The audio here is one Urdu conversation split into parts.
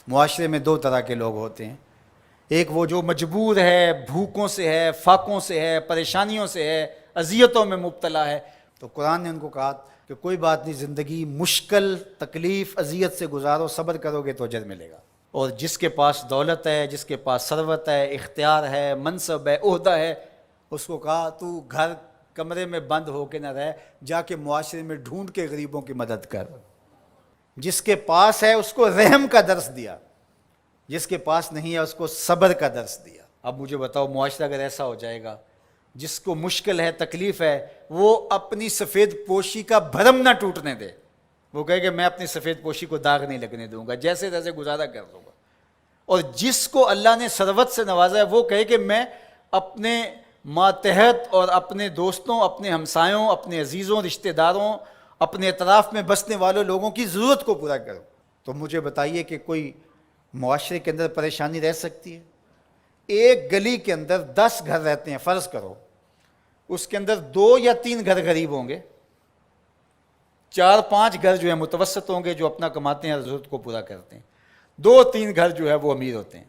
معاشرے میں دو طرح کے لوگ ہوتے ہیں، ایک وہ جو مجبور ہے، بھوکوں سے ہے، فاقوں سے ہے، پریشانیوں سے ہے، اذیتوں میں مبتلا ہے، تو قرآن نے ان کو کہا کہ کوئی بات نہیں، زندگی مشکل، تکلیف، اذیت سے گزارو، صبر کرو گے تو اجر ملے گا۔ اور جس کے پاس دولت ہے، جس کے پاس ثروت ہے، اختیار ہے، منصب ہے، عہدہ ہے، اس کو کہا تو گھر کمرے میں بند ہو کے نہ رہ، جا کے معاشرے میں ڈھونڈ کے غریبوں کی مدد کر۔ جس کے پاس ہے اس کو رحم کا درس دیا، جس کے پاس نہیں ہے اس کو صبر کا درس دیا۔ اب مجھے بتاؤ، معاشرہ اگر ایسا ہو جائے گا، جس کو مشکل ہے، تکلیف ہے، وہ اپنی سفید پوشی کا بھرم نہ ٹوٹنے دے، وہ کہے کہ میں اپنی سفید پوشی کو داغ نہیں لگنے دوں گا، جیسے تیسے گزارا کر دوں گا۔ اور جس کو اللہ نے ثروت سے نوازا ہے، وہ کہے کہ میں اپنے ماتحت اور اپنے دوستوں، اپنے ہمسایوں، اپنے عزیزوں، رشتہ داروں، اپنے اطراف میں بسنے والوں لوگوں کی ضرورت کو پورا کروں۔ تو مجھے بتائیے کہ کوئی معاشرے کے اندر پریشانی رہ سکتی ہے؟ ایک گلی کے اندر 10 گھر رہتے ہیں، فرض کرو اس کے اندر 2 یا 3 گھر غریب ہوں گے، 4-5 گھر جو ہیں متوسط ہوں گے، جو اپنا کماتے ہیں، ضرورت کو پورا کرتے ہیں، 2-3 گھر جو ہے وہ امیر ہوتے ہیں۔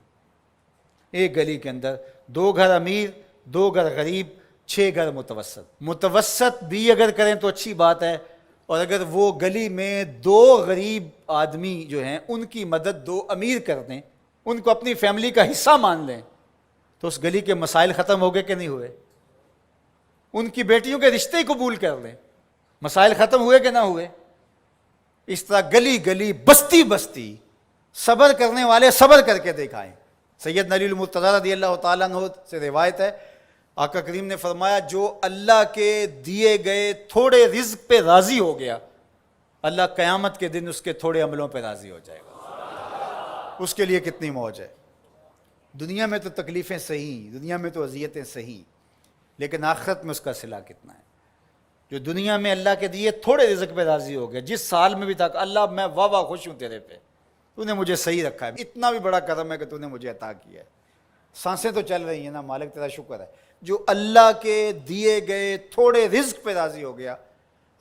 ایک گلی کے اندر 2 گھر امیر، 2 گھر غریب، 6 گھر متوسط۔ متوسط بھی اگر کریں تو اچھی بات ہے، اور اگر وہ گلی میں 2 غریب آدمی جو ہیں ان کی مدد 2 امیر کر دیں، ان کو اپنی فیملی کا حصہ مان لیں، تو اس گلی کے مسائل ختم ہو گئے کہ نہیں ہوئے؟ ان کی بیٹیوں کے رشتے قبول کر لیں، مسائل ختم ہوئے کہ نہ ہوئے؟ اس طرح گلی گلی، بستی بستی، صبر کرنے والے صبر کر کے دکھائیں۔ سید علی المرتضیٰ رضی اللہ تعالیٰ عنہ سے روایت ہے، آقا کریم نے فرمایا جو اللہ کے دیے گئے تھوڑے رزق پہ راضی ہو گیا، اللہ قیامت کے دن اس کے تھوڑے عملوں پہ راضی ہو جائے گا۔ اس کے لیے کتنی موج ہے۔ دنیا میں تو تکلیفیں صحیح، دنیا میں تو اذیتیں صحیح، لیکن آخرت میں اس کا صلہ کتنا ہے؟ جو دنیا میں اللہ کے دیے تھوڑے رزق پہ راضی ہو گیا، جس سال میں بھی تھا کہ اللہ میں واہ واہ خوش ہوں تیرے پہ، تو نے مجھے صحیح رکھا ہے، اتنا بھی بڑا کرم ہے کہ تو نے مجھے عطا کیا ہے، سانسیں تو چل رہی ہیں نا، مالک تیرا شکر ہے۔ جو اللہ کے دیے گئے تھوڑے رزق پہ راضی ہو گیا،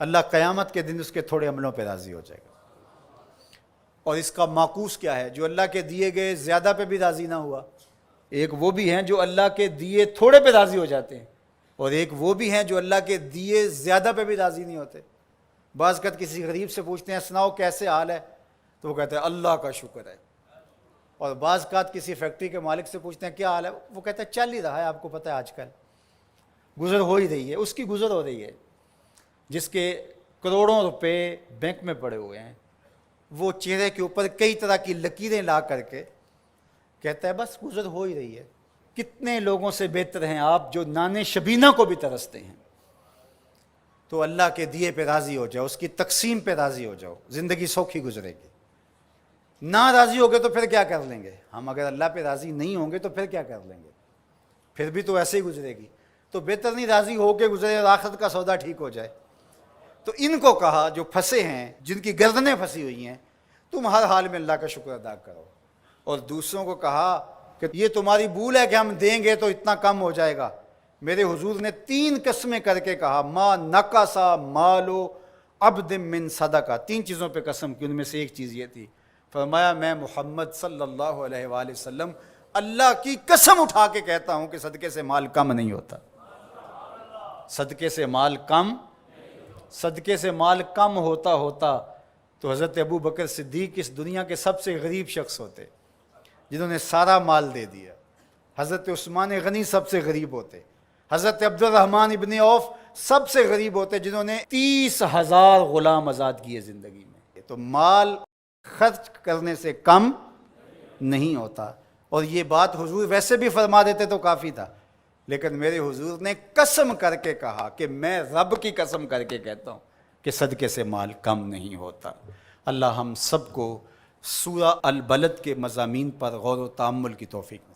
اللہ قیامت کے دن اس کے تھوڑے عملوں پہ راضی ہو جائے گا۔ اور اس کا معکوس کیا ہے؟ جو اللہ کے دیے گئے زیادہ پہ بھی راضی نہ ہوا، ایک وہ بھی ہیں جو اللہ کے دیے تھوڑے پہ راضی ہو جاتے ہیں، اور ایک وہ بھی ہیں جو اللہ کے دیے زیادہ پہ بھی راضی نہیں ہوتے۔ بعض وقت کسی غریب سے پوچھتے ہیں سناؤ کیسے حال ہے، تو وہ کہتے ہیں اللہ کا شکر ہے۔ اور بعض اوقات کسی فیکٹری کے مالک سے پوچھتے ہیں کیا حال ہے، وہ کہتا ہے چل ہی رہا ہے، آپ کو پتہ ہے آج کل گزر ہو ہی رہی ہے، اس کی گزر ہو رہی ہے۔ جس کے کروڑوں روپے بینک میں پڑے ہوئے ہیں، وہ چہرے کے اوپر کئی طرح کی لکیریں لا کر کے کہتا ہے بس گزر ہو ہی رہی ہے۔ کتنے لوگوں سے بہتر ہیں آپ جو نان شبینہ کو بھی ترستے ہیں۔ تو اللہ کے دیے پہ راضی ہو جاؤ، اس کی تقسیم پہ راضی ہو جاؤ، زندگی سوکھی گزرے گی۔ نہ راضی ہو گئے تو پھر کیا کر لیں گے ہم؟ اگر اللہ پہ راضی نہیں ہوں گے تو پھر کیا کر لیں گے؟ پھر بھی تو ایسے ہی گزرے گی۔ تو بہتر نہیں راضی ہو کے گزرے اور آخرت کا سودا ٹھیک ہو جائے۔ تو ان کو کہا جو پھنسے ہیں، جن کی گردنیں پھنسی ہوئی ہیں، تم ہر حال میں اللہ کا شکر ادا کرو۔ اور دوسروں کو کہا کہ یہ تمہاری بھول ہے کہ ہم دیں گے تو اتنا کم ہو جائے گا۔ میرے حضور نے 3 قسمیں کر کے کہا ما نقصا مالو عبد من صدقہ، 3 چیزوں پہ قسم کی، ان میں سے ایک چیز یہ تھی، فرمایا میں محمد صلی اللہ علیہ وآلہ وسلم اللہ کی قسم اٹھا کے کہتا ہوں کہ صدقے سے مال کم نہیں ہوتا۔ صدقے سے مال کم، صدقے سے مال کم ہوتا تو حضرت ابو بکر صدیق اس دنیا کے سب سے غریب شخص ہوتے، جنہوں نے سارا مال دے دیا۔ حضرت عثمان غنی سب سے غریب ہوتے، حضرت عبد الرحمن ابن عوف سب سے غریب ہوتے، جنہوں نے 30,000 غلام آزاد کیے زندگی میں۔ تو مال خرچ کرنے سے کم نہیں ہوتا، اور یہ بات حضور ویسے بھی فرما دیتے تو کافی تھا، لیکن میرے حضور نے قسم کر کے کہا کہ میں رب کی قسم کر کے کہتا ہوں کہ صدقے سے مال کم نہیں ہوتا۔ اللہ ہم سب کو سورہ البلد کے مضامین پر غور و تأمل کی توفیق